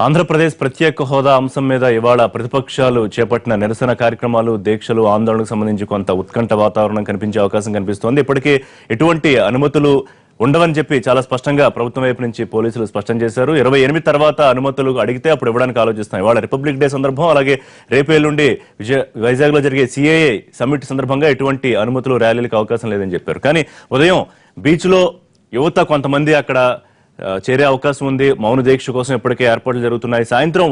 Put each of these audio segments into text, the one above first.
ఆంధ్రప్రదేశ్ ప్రత్యేక హోదా అంశం మీద ఇవాళ ప్రతిపక్షాలు చేపట్టిన నిరసన కార్యక్రమాలు, దీక్షలు, ఆందోళనకు సంబంధించి కొంత ఉత్కంఠ వాతావరణం కనిపించే అవకాశం కనిపిస్తోంది. ఇప్పటికే ఎటువంటి అనుమతులు ఉండవని చెప్పి చాలా స్పష్టంగా ప్రభుత్వం వైపు నుంచి పోలీసులు స్పష్టం చేశారు. 28 తర్వాత అనుమతులు అడిగితే అప్పుడు ఇవ్వడానికి ఆలోచిస్తాం. ఇవాళ రిపబ్లిక్ డే సందర్భం, అలాగే రేపు ఎల్లుండి వైజాగ్ లో జరిగే సిఏఏ సమ్మిట్ సందర్భంగా ఎటువంటి అనుమతులు, ర్యాలీలకు అవకాశం లేదని చెప్పారు. కానీ ఉదయం బీచ్ లో యువత కొంతమంది అక్కడ చేరే అవకాశం ఉంది. మౌన దీక్ష కోసం ఇప్పటికే ఏర్పాట్లు జరుగుతున్నాయి. సాయంత్రం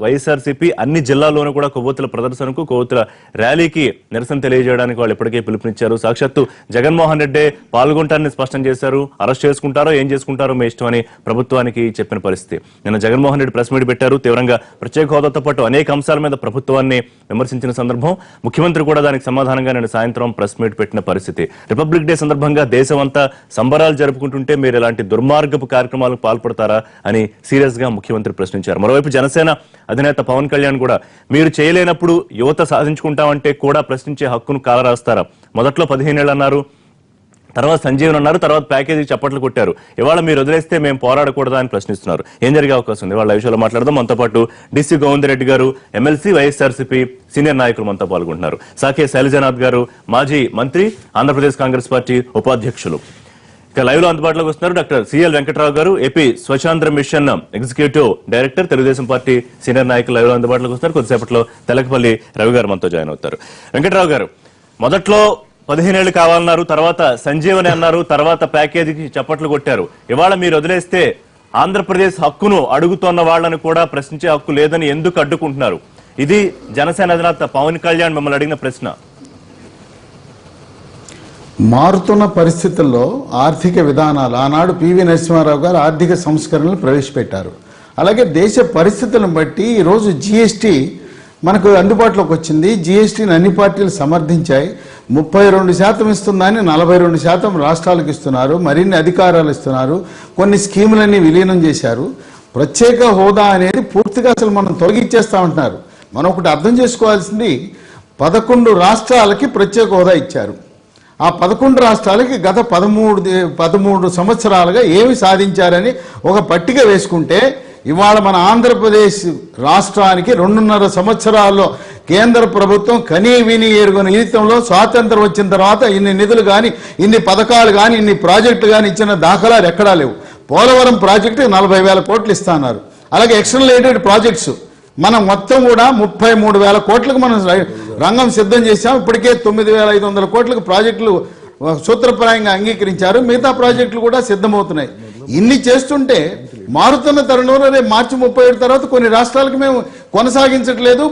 వైఎస్ఆర్సీపీ అన్ని జిల్లాల్లోనూ కూడా కొవ్వొత్తుల ప్రదర్శనకు, కొవ్వొత్తుల ర్యాలీకి నిరసన తెలియజేయడానికి వాళ్ళు ఇప్పటికే పిలుపునిచ్చారు. సాక్షాత్తు జగన్మోహన్ రెడ్డి పాల్గొంటారని స్పష్టం చేశారు. అరెస్ట్ చేసుకుంటారో ఏం చేసుకుంటారో మీ ఇష్టం అని ప్రభుత్వానికి చెప్పిన పరిస్థితి. నిన్న జగన్మోహన్ రెడ్డి ప్రెస్ మీట్ పెట్టారు. తీవ్రంగా ప్రత్యేక హోదాతో పాటు అనేక అంశాల మీద ప్రభుత్వాన్ని విమర్శించిన సందర్భం. ముఖ్యమంత్రి కూడా దానికి సమాధానంగా నిన్న సాయంత్రం ప్రెస్ మీట్ పెట్టిన పరిస్థితి. రిపబ్లిక్ డే సందర్భంగా దేశం అంతా సంబరాలు జరుపుకుంటుంటే మీరు ఇలాంటి దుర్మార్గపు కార్యక్రమాలకు పాల్పడతారా అని సీరియస్ గా ముఖ్యమంత్రి ప్రశ్నించారు. మరోవైపు జనసేన అధినేత పవన్ కళ్యాణ్ కూడా మీరు చేయలేనప్పుడు యువత సాధించుకుంటామంటే కూడా ప్రశ్నించే హక్కును కాలరాస్తారా? మొదట్లో 15 ఏళ్ళు అన్నారు, తర్వాత సంజీవన్ అన్నారు, తర్వాత ప్యాకేజీ చప్పట్లు కొట్టారు. ఇవాళ మీరు వదిలేస్తే మేము పోరాడకూడదా అని ప్రశ్నిస్తున్నారు. ఏం జరిగే అవకాశం ఉంది? ఇవాళ విషయంలో మాట్లాడదాం. మనతో పాటు డిసి గోవిందరెడ్డి గారు, ఎమ్మెల్సీ, వైఎస్ఆర్సీపీ సీనియర్ నాయకులు మనతో పాల్గొంటున్నారు. సాకే శైలజనాథ్ గారు, మాజీ మంత్రి, ఆంధ్రప్రదేశ్ కాంగ్రెస్ పార్టీ ఉపాధ్యక్షులు. ఇక లైవ్ లో అందుబాటులోకి వస్తున్నారు డాక్టర్ సిఎల్ వెంకట్రావు గారు, AP Swachhandhra mission executive director, Telugu Desam party senior నాయకులు లైవ్ లో అందుబాటులోకి వస్తున్నారు. కొద్దిసేపట్లో తెలకపల్లి రవి గారు మనతో జాయిన్ అవుతారు. వెంకట్రావు గారు, మొదట్లో 15 ఏళ్లు కావాలన్నారు, తర్వాత సంజీవని అన్నారు, తర్వాత ప్యాకేజీకి చప్పట్లు కొట్టారు. ఇవాళ మీరు వదిలేస్తే ఆంధ్రప్రదేశ్ హక్కును అడుగుతున్న వాళ్లను కూడా ప్రశ్నించే హక్కు లేదని ఎందుకు అడ్డుకుంటున్నారు? ఇది జనసేన అధినేత పవన్ కళ్యాణ్ మిమ్మల్ని అడిగిన ప్రశ్న. మారుతున్న పరిస్థితుల్లో ఆర్థిక విధానాలు, ఆనాడు పివి నరసింహారావు గారు ఆర్థిక సంస్కరణలు ప్రవేశపెట్టారు. అలాగే దేశ పరిస్థితులను బట్టి ఈరోజు జిఎస్టీ మనకు అందుబాటులోకి వచ్చింది. జిఎస్టీని అన్ని పార్టీలు సమర్థించాయి. 32% ఇస్తుందని 42% రాష్ట్రాలకు ఇస్తున్నారు. మరిన్ని అధికారాలు ఇస్తున్నారు. కొన్ని స్కీములన్నీ విలీనం చేశారు. ప్రత్యేక హోదా అనేది పూర్తిగా అసలు మనం తొలగించేస్తామంటున్నారు. మనం ఒకటి అర్థం చేసుకోవాల్సింది, 11 రాష్ట్రాలకి ప్రత్యేక హోదా ఇచ్చారు. ఆ 11 రాష్ట్రాలకి గత 13 సంవత్సరాలుగా ఏమి సాధించారని ఒక పట్టిక వేసుకుంటే, ఇవాళ మన ఆంధ్రప్రదేశ్ రాష్ట్రానికి 2.5 సంవత్సరాల్లో కేంద్ర ప్రభుత్వం కనీ విని ఎరుగని జీవితంలో స్వాతంత్రం వచ్చిన తర్వాత ఇన్ని నిధులు కానీ, ఇన్ని పథకాలు కానీ, ఇన్ని ప్రాజెక్టులు కానీ ఇచ్చిన దాఖలాలు ఎక్కడా లేవు. పోలవరం ప్రాజెక్టు 40,000 కోట్లు ఇస్తున్నారు. అలాగే ఎక్స్టర్నల్ ఎయిడెడ్ ప్రాజెక్ట్స్ మనం మొత్తం కూడా 33,000 కోట్లకు మనం రంగం సిద్ధం చేశాం. ఇప్పటికే 9,500 కోట్లకు ప్రాజెక్టులు సూత్రప్రాయంగా అంగీకరించారు. మిగతా ప్రాజెక్టులు కూడా సిద్ధమవుతున్నాయి. ఇన్ని చేస్తుంటే మారుతున్న తరుణంలో రేపు మార్చి 31 తర్వాత కొన్ని రాష్ట్రాలకు మేము కొనసాగించట్లేదు,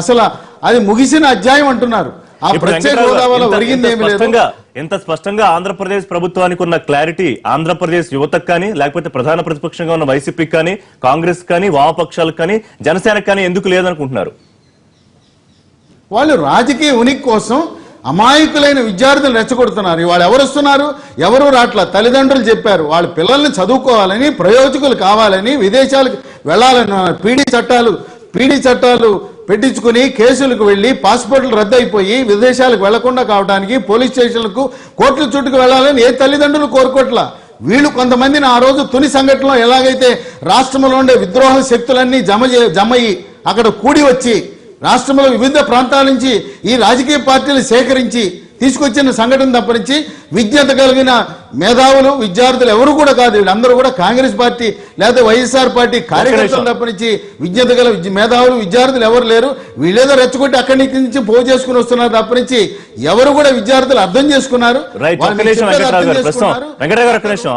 అసలు అది ముగిసిన అధ్యాయం అంటున్నారు. ఆ ప్రత్యేక హోదా వల్ల ఒరిగింది ఏమి లేదు. ఎంత స్పష్టంగా ఆంధ్రప్రదేశ్ ప్రభుత్వానికి ఉన్న క్లారిటీ ఆంధ్రప్రదేశ్ యువతకు కానీ, లేకపోతే ప్రధాన ప్రతిపక్షంగా ఉన్న వైసీపీకి కానీ, కాంగ్రెస్ కానీ, వామపక్షాలకు కానీ, జనసేనకు కానీ ఎందుకు లేదనుకుంటున్నారు? వాళ్ళు రాజకీయ ఉనికి కోసం అమాయకులైన విద్యార్థులు రెచ్చగొడుతున్నారు. ఇవాళ ఎవరు వస్తున్నారు? ఎవరు రాట్లా. తల్లిదండ్రులు చెప్పారు వాళ్ళ పిల్లల్ని చదువుకోవాలని, ప్రయోజకులు కావాలని, విదేశాలకు వెళ్లాలని. పీడీ చట్టాలు పెట్టించుకుని కేసులకు వెళ్లి పాస్పోర్ట్లు రద్దయిపోయి విదేశాలకు వెళ్లకుండా కావడానికి పోలీస్ స్టేషన్లకు, కోర్టుల చుట్టుకు వెళ్లాలని ఏ తల్లిదండ్రులు కోరుకోట్లా. వీళ్ళు కొంతమందిని ఆ రోజు తుని సంఘటనలో ఎలాగైతే రాష్ట్రంలో ఉండే విద్రోహ శక్తులన్నీ జమయ్యి అక్కడ కూడి వచ్చి రాష్ట్రంలో వివిధ ప్రాంతాల నుంచి ఈ రాజకీయ పార్టీలు సేకరించి తీసుకొచ్చిన సంఘటన తప్పనించి విజ్ఞత కలిగిన మేధావులు, విద్యార్థులు ఎవరు కూడా కాదు. వీళ్ళందరూ కూడా కాంగ్రెస్ పార్టీ లేదా వైఎస్ఆర్ పార్టీ కార్యకర్తలు తప్పనించి విజ్ఞత గల మేధావులు, విద్యార్థులు ఎవరు లేరు. వీళ్ళేదో రెచ్చగొట్టి అక్కడి నుంచి పోగు చేసుకుని వస్తున్నారు తప్పనించి ఎవరు కూడా విద్యార్థులు అర్థం చేసుకున్నారు.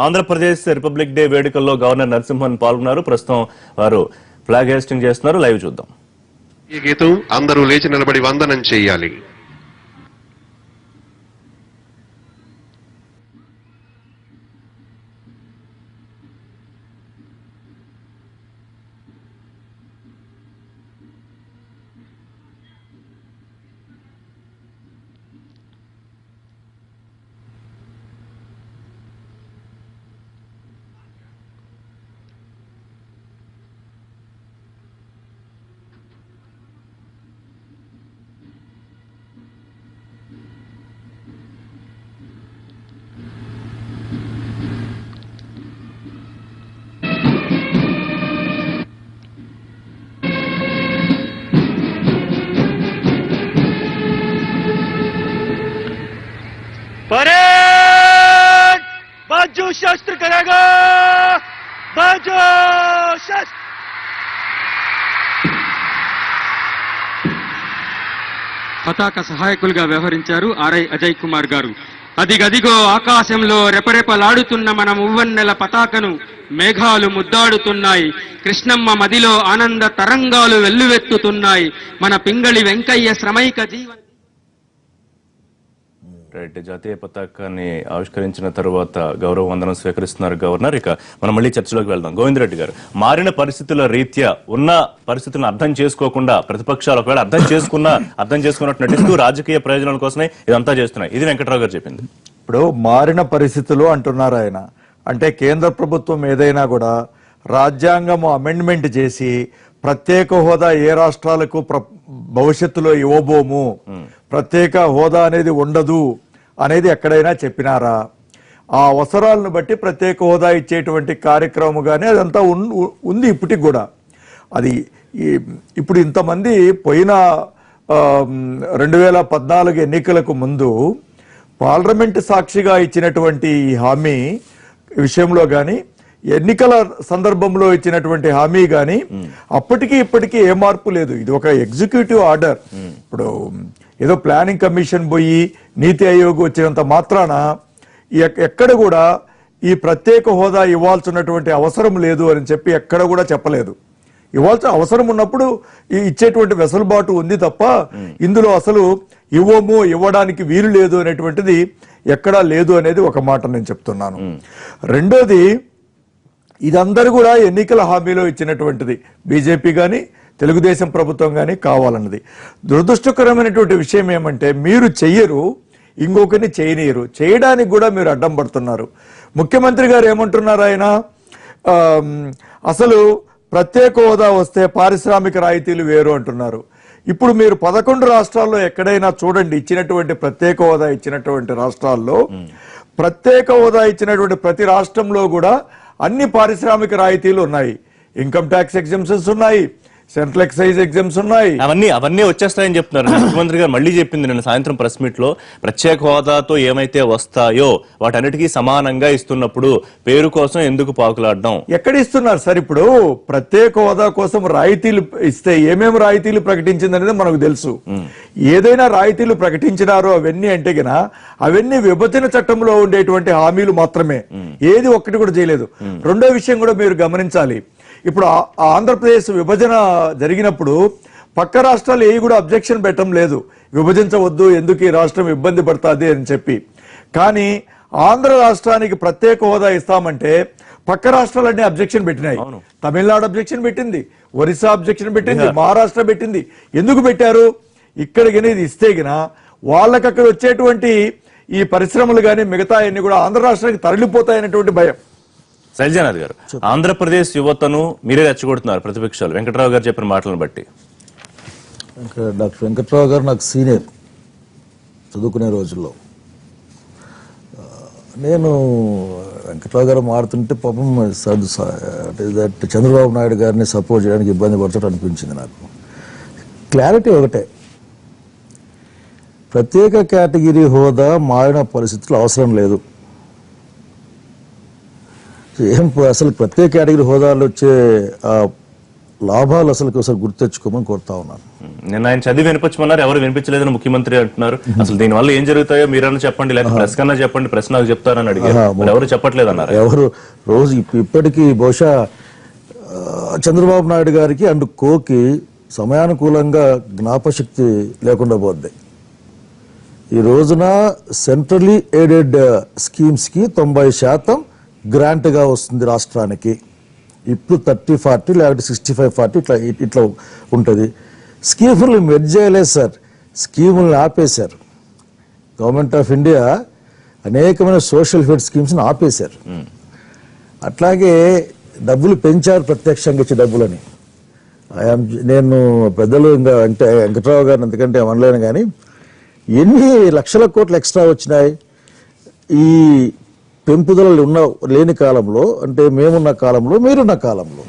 ఆంధ్రప్రదేశ్ రిపబ్లిక్ డే వేడుకల్లో గవర్నర్ నరసింహన్ పాల్గొన్నారు. ప్రస్తుతం వారు ఫ్లాగ్ హోస్టింగ్ చేస్తున్నారు. లైవ్ చూద్దాం. ఈ గీతం అందరూ లేచి నిలబడి వందనం చేయాలి. बाजू शस्त्र करेगा, बाजू शस्त्र। పతాక సహాయకులుగా వ్యవహరించారు ఆర్ఐ అజయ్ కుమార్ గారు. అదిగదిగో ఆకాశంలో రెపరెపలాడుతున్న మన మువ్వన్నెల పతాకను మేఘాలు ముద్దాడుతున్నాయి. కృష్ణమ్మ మదిలో ఆనంద తరంగాలు వెల్లువెత్తుతున్నాయి. మన పింగళి వెంకయ్య శ్రమైక జీవన రైట్. జాతీయ పతాకాన్ని ఆవిష్కరించిన తర్వాత గౌరవ వందనం స్వీకరిస్తున్నారు గవర్నర్. ఇక మనం మళ్ళీ చర్చలోకి వెళ్దాం. గోవిందరెడ్డి గారు, మారిన పరిస్థితుల రీత్యా ఉన్న పరిస్థితులను అర్థం చేసుకోకుండా ప్రతిపక్షాలు ఒకవేళ అర్థం చేసుకున్నట్టు నటిస్తూ రాజకీయ ప్రయోజనాల కోసమే ఇదంతా చేస్తున్నాయి. ఇది వెంకట్రావు గారు చెప్పింది. ఇప్పుడు మారిన పరిస్థితులు అంటున్నారు ఆయన. అంటే కేంద్ర ప్రభుత్వం ఏదైనా కూడా రాజ్యాంగం అమెండ్మెంట్ చేసి ప్రత్యేక హోదా ఏ రాష్ట్రాలకు భవిష్యత్తులో ఇవ్వబోము, ప్రత్యేక హోదా అనేది ఉండదు అనేది ఎక్కడైనా చెప్పినారా? ఆ అవసరాలను బట్టి ప్రత్యేక హోదా ఇచ్చేటువంటి కార్యక్రమం కానీ అదంతా ఉంది ఇప్పటికి కూడా. అది ఇప్పుడు ఇంతమంది పోయిన 2014 ఎన్నికలకు ముందు పార్లమెంట్ సాక్షిగా ఇచ్చినటువంటి ఈ హామీ విషయంలో కానీ, ఎన్నికల సందర్భంలో ఇచ్చినటువంటి హామీ కానీ అప్పటికి ఇప్పటికీ ఏ మార్పు లేదు. ఇది ఒక ఎగ్జిక్యూటివ్ ఆర్డర్. ఇప్పుడు ఏదో ప్లానింగ్ కమిషన్ పోయి నీతి ఆయోగ్ వచ్చినంత మాత్రాన ఎక్కడ కూడా ఈ ప్రత్యేక హోదా ఇవ్వాల్సినటువంటి అవసరం లేదు అని చెప్పి ఎక్కడ కూడా చెప్పలేదు. ఇవ్వాల్సిన అవసరం ఉన్నప్పుడు ఇచ్చేటువంటి వెసులుబాటు ఉంది తప్ప ఇందులో అసలు ఇవ్వడానికి వీలు లేదు అనేటువంటిది ఎక్కడా లేదు అనేది ఒక మాట నేను చెప్తున్నాను. రెండోది, ఇదందరూ కూడా ఎన్నికల హామీలో ఇచ్చినటువంటిది. బీజేపీ కానీ తెలుగుదేశం ప్రభుత్వం కానీ కావాలన్నది. దురదృష్టకరమైనటువంటి విషయం ఏమంటే మీరు చెయ్యరు, ఇంకొకరిని చేయనీయరు. చేయడానికి కూడా మీరు అడ్డం పడుతున్నారు. ముఖ్యమంత్రి గారు ఏమంటున్నారు, ఆయన అసలు ప్రత్యేక హోదా వస్తే పారిశ్రామిక రాయితీలు వేరు అంటున్నారు. ఇప్పుడు మీరు 11 రాష్ట్రాల్లో ఎక్కడైనా చూడండి, ఇచ్చినటువంటి ప్రత్యేక హోదా ఇచ్చినటువంటి రాష్ట్రాల్లో ప్రత్యేక హోదా ఇచ్చినటువంటి ప్రతి రాష్ట్రంలో కూడా అన్ని పారిశ్రామిక రాయితీలు ఉన్నాయి. ఇన్కమ్ ట్యాక్స్ ఎగ్జంప్షన్స్ ఉన్నాయి, సెంట్రల్ ఎక్సైజ్ ఎగ్జామ్స్ ఉన్నాయి. అవన్నీ వచ్చేస్తాయని చెప్తున్నారు. ముఖ్యమంత్రి గారు మళ్ళీ చెప్పింది నిన్న సాయంత్రం ప్రెస్ మీట్ లో, ప్రత్యేక హోదాతో ఏమైతే వస్తాయో వాటన్నిటికీ సమానంగా ఇస్తున్నప్పుడు పేరు కోసం ఎందుకు పాకులాడడం? ఎక్కడ ఇస్తున్నారు సార్? ఇప్పుడు ప్రత్యేక హోదా కోసం రాయితీలు ఇస్తే ఏమేమి రాయితీలు ప్రకటించింది అనేది మనకు తెలుసు. ఏదైనా రాయితీలు ప్రకటించినారో అవన్నీ అంటే గన అవన్నీ విభజన చట్టంలో ఉండేటువంటి హామీలు మాత్రమే. ఏది ఒక్కటి కూడా చేయలేదు. రెండో విషయం కూడా మీరు గమనించాలి. ఇప్పుడు ఆంధ్రప్రదేశ్ విభజన జరిగినప్పుడు పక్క రాష్ట్రాలు ఏవి కూడా అబ్జెక్షన్ పెట్టడం లేదు, విభజించవద్దు, ఎందుకు ఈ రాష్ట్రం ఇబ్బంది పడుతుంది అని చెప్పి. కానీ ఆంధ్ర రాష్ట్రానికి ప్రత్యేక హోదా ఇస్తామంటే పక్క రాష్ట్రాలన్నీ అబ్జెక్షన్ పెట్టినాయి. తమిళనాడు అబ్జెక్షన్ పెట్టింది, ఒరిస్సా అబ్జెక్షన్ పెట్టింది, మహారాష్ట్ర పెట్టింది. ఎందుకు పెట్టారు? ఇక్కడికి ఇది ఇస్తే గిన వాళ్ళకి అక్కడ వచ్చేటువంటి ఈ పరిశ్రమలు కానీ మిగతా అన్ని కూడా ఆంధ్ర రాష్ట్రానికి తరలిపోతాయనేటువంటి భయం. శైలజానాథ్ గారు, ఆంధ్రప్రదేశ్ యువతను మీరే రెచ్చగొడుతున్నారు ప్రతిపక్షాలు, వెంకట్రావు గారు చెప్పిన మాటలను బట్టి. డాక్టర్ వెంకట్రావు గారు నాకు సీనియర్ చదువుకునే రోజుల్లో. నేను వెంకట్రావు గారు మారుతుంటే పాపం చంద్రబాబు నాయుడు గారిని సపోర్ట్ చేయడానికి ఇబ్బంది పడుతున్నట్టు అనిపించింది నాకు. క్లారిటీ ఒకటే, ప్రత్యేక కేటగిరీ హోదా మారిన పరిస్థితులు అవసరం లేదు. అసలు ప్రత్యేక కేటగిరీ హోదాలు వచ్చే లాభాలు అసలు ఒకసారి గుర్తెచ్చుకోమని కోరుతా ఉన్నాను. నిన్న ఆయన చదివి వినిపించమన్నారు, ఎవరు వినిపించలేదని ముఖ్యమంత్రి అంటున్నారు. అసలు దీనివల్ల ఏం జరుగుతాయో మీరన్నా చెప్పండి, లేకపోతే ప్రెస్ కన్నా చెప్పండి, ప్రెస్ నాకు చెప్తారని అడిగారు. ఎవరు చెప్పట్లేదు అన్నారు. ఎవరు రోజు ఇప్పటికీ బహుశా చంద్రబాబు నాయుడు గారికి అండ్ కోకి సమయానుకూలంగా జ్ఞాపశక్తి లేకుండా పోద్ది. ఈ రోజున సెంట్రలీ ఎయిడెడ్ స్కీమ్స్కి 90% గ్రాంట్గా వస్తుంది రాష్ట్రానికి. ఇప్పుడు 30-40 లేకపోతే 65-40 ఇట్లా ఉంటుంది. స్కీములు మెర్జ్ చేయలేదు సార్, స్కీములను ఆపేశారు. గవర్నమెంట్ ఆఫ్ ఇండియా అనేకమైన సోషల్ వెల్ఫేర్ స్కీమ్స్ని ఆపేశారు. అట్లాగే డబ్బులు పెంచారు, ప్రత్యక్షంగా ఇచ్చే డబ్బులని. నేను పెద్దలు ఇంకా వెంకట్రావు గారిని ఎందుకంటే అనలేను, కానీ ఎన్ని లక్షల కోట్లు ఎక్స్ట్రా వచ్చినాయి ఈ పెంపుదలలు లేని కాలంలో, అంటే మేమున్న కాలంలో, మీరున్న కాలంలో.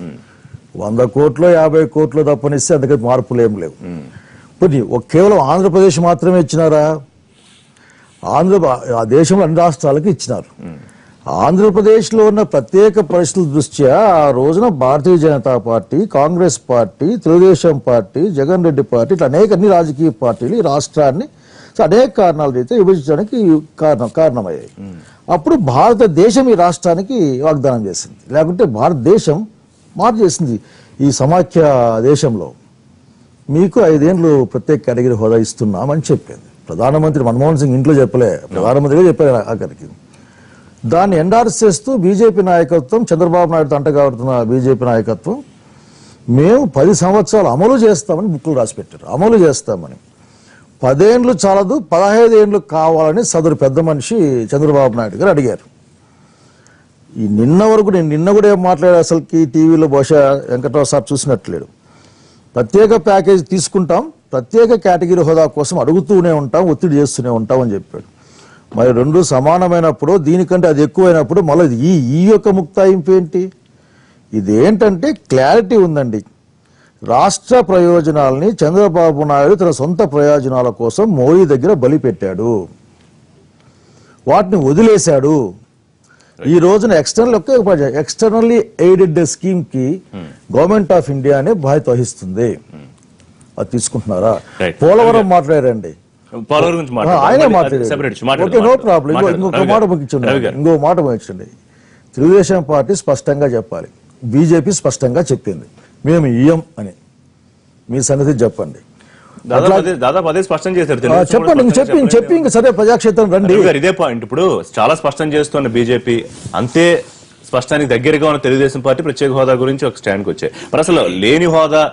100 కోట్లు 50 కోట్లు తప్పనిస్తే అందుకని మార్పులు ఏం లేవు. కేవలం ఆంధ్రప్రదేశ్ మాత్రమే ఇచ్చినారా? ఆ దేశంలో అన్ని రాష్ట్రాలకి ఇచ్చినారు. ఆంధ్రప్రదేశ్లో ఉన్న ప్రత్యేక పరిస్థితుల దృష్ట్యా ఆ రోజున Bharatiya Janata party, Congress party, Telugu Desam party, Jagan Reddy party ఇట్లా అన్ని రాజకీయ పార్టీలు ఈ రాష్ట్రాన్ని అనేక కారణాల రీత్యా విభజించడానికి కారణమయ్యాయి. అప్పుడు భారతదేశం ఈ రాష్ట్రానికి వాగ్దానం చేసింది, లేకుంటే భారతదేశం మార్చేసింది. ఈ సమాఖ్య దేశంలో మీకు 5 ఏళ్ళు ప్రత్యేక కేటగిరీ హోదా ఇస్తున్నామని చెప్పింది. ప్రధానమంత్రి మన్మోహన్ సింగ్ ఇంట్లో చెప్పలే, ప్రధానమంత్రిగా చెప్పారు ఆఖరికి. దాన్ని ఎండార్స్ చేస్తూ బీజేపీ నాయకత్వం, చంద్రబాబు నాయుడు తంటగాడుతున్న బీజేపీ నాయకత్వం మేము 10 సంవత్సరాలు అమలు చేస్తామని బుక్కులు రాసి పెట్టారు. అమలు చేస్తామని 10 ఏళ్ళు చాలదు, 15 ఏళ్ళు కావాలని సదరు పెద్ద మనిషి చంద్రబాబు నాయుడు గారు అడిగారు. ఈ నిన్న వరకు నేను నిన్న కూడా ఏం మాట్లాడే అసలుకి టీవీలో బహుశా వెంకటరావు సార్ చూసినట్లేడు. ప్రత్యేక ప్యాకేజ్ తీసుకుంటాం, ప్రత్యేక కేటగిరీ హోదా కోసం అడుగుతూనే ఉంటాం, ఒత్తిడి చేస్తూనే ఉంటాం అని చెప్పాడు. మరి 2 సమానమైనప్పుడు, దీనికంటే అది ఎక్కువైనప్పుడు మళ్ళీ ఈ యొక్క ముక్తాయింపు ఏంటి? ఇదేంటంటే క్లారిటీ ఉందండి. రాష్ట్ర ప్రయోజనాలని చంద్రబాబు నాయుడు తన సొంత ప్రయోజనాల కోసం మోడీ దగ్గర బలి పెట్టాడు, వాటిని వదిలేశాడు. ఈ రోజున ఎక్స్టర్నల్లీ ఎయిడెడ్ స్కీమ్ కి గవర్నమెంట్ ఆఫ్ ఇండియా అనే బాధ్యత వహిస్తుంది. అది తీసుకుంటున్నారా? పోలవరం మాట్లాడారండి, ఆయనే మాట్లాడారు. Okay, no problem. ఇంకొక మాట ముగించండి. తెలుగుదేశం పార్టీ స్పష్టంగా చెప్పాలి, బీజేపీ స్పష్టంగా చెప్పింది మేము ఇయ్యం అని. మీ సంగతి చెప్పండి. దాదాపు అదే స్పష్టం చేశారు. చెప్పి ఇంకా సరే ప్రజాక్షేత్రం రండి. ఇదే పాయింట్. ఇప్పుడు చాలా స్పష్టం చేస్తున్న బీజేపీ, అంతే స్పష్టానికి దగ్గరగా ఉన్న తెలుగుదేశం పార్టీ ప్రత్యేక హోదా గురించి ఒక స్టాండ్కి వచ్చాయి. మరి అసలు లేని హోదా,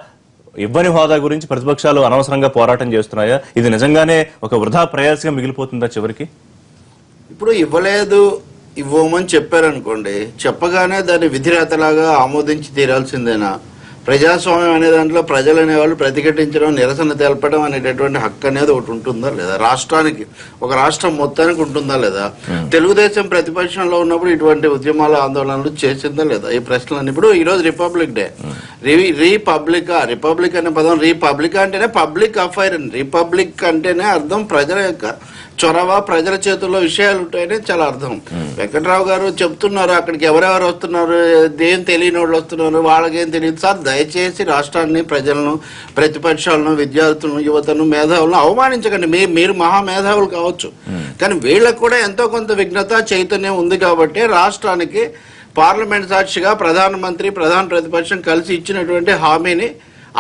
ఇవ్వని హోదా గురించి ప్రతిపక్షాలు అనవసరంగా పోరాటం చేస్తున్నాయా? ఇది నిజంగానే ఒక వృధా ప్రయాసగా మిగిలిపోతుందా చివరికి? ఇప్పుడు ఇవ్వలేదు, ఇవ్వమని చెప్పారనుకోండి, చెప్పగానే దాన్ని విధిరేతలాగా ఆమోదించి తీరాల్సిందేనా? ప్రజాస్వామ్యం అనే దాంట్లో ప్రజలు అనేవాళ్ళు ప్రతిఘటించడం, నిరసన తెలపడం అనేటటువంటి హక్కు అనేది ఒకటి ఉంటుందా లేదా? రాష్ట్రానికి, ఒక రాష్ట్రం మొత్తానికి ఉంటుందా లేదా? తెలుగుదేశం ప్రతిపక్షంలో ఉన్నప్పుడు ఇటువంటి ఉద్యమాలు, ఆందోళనలు చేసిందా లేదా? ఈ ప్రశ్నలన్నీ. ఇప్పుడు ఈరోజు రిపబ్లిక్ డే, రిపబ్లిక్ అనే పదం, రిపబ్లిక్ అంటేనే పబ్లిక్ అఫైర్ అని, రిపబ్లిక్ అంటేనే అర్థం ప్రజల యొక్క చొరవ, ప్రజల చేతుల్లో విషయాలు ఉంటాయని చాలా అర్థం. వెంకట్రావు గారు చెప్తున్నారు, అక్కడికి ఎవరెవరు వస్తున్నారు, ఏం తెలియని వాళ్ళు వస్తున్నారు, వాళ్ళకేం తెలియదు. సార్, దయచేసి రాష్ట్రాన్ని, ప్రజలను, ప్రతిపక్షాలను, విద్యార్థులను, యువతను, మేధావులను అవమానించకండి. మీరు మహామేధావులు కావచ్చు, కానీ వీళ్ళకు కూడా ఎంతో కొంత విఘ్నత, చైతన్యం ఉంది కాబట్టి రాష్ట్రానికి పార్లమెంట్ సాక్షిగా ప్రధానమంత్రి, ప్రధాన ప్రతిపక్షం కలిసి ఇచ్చినటువంటి హామీని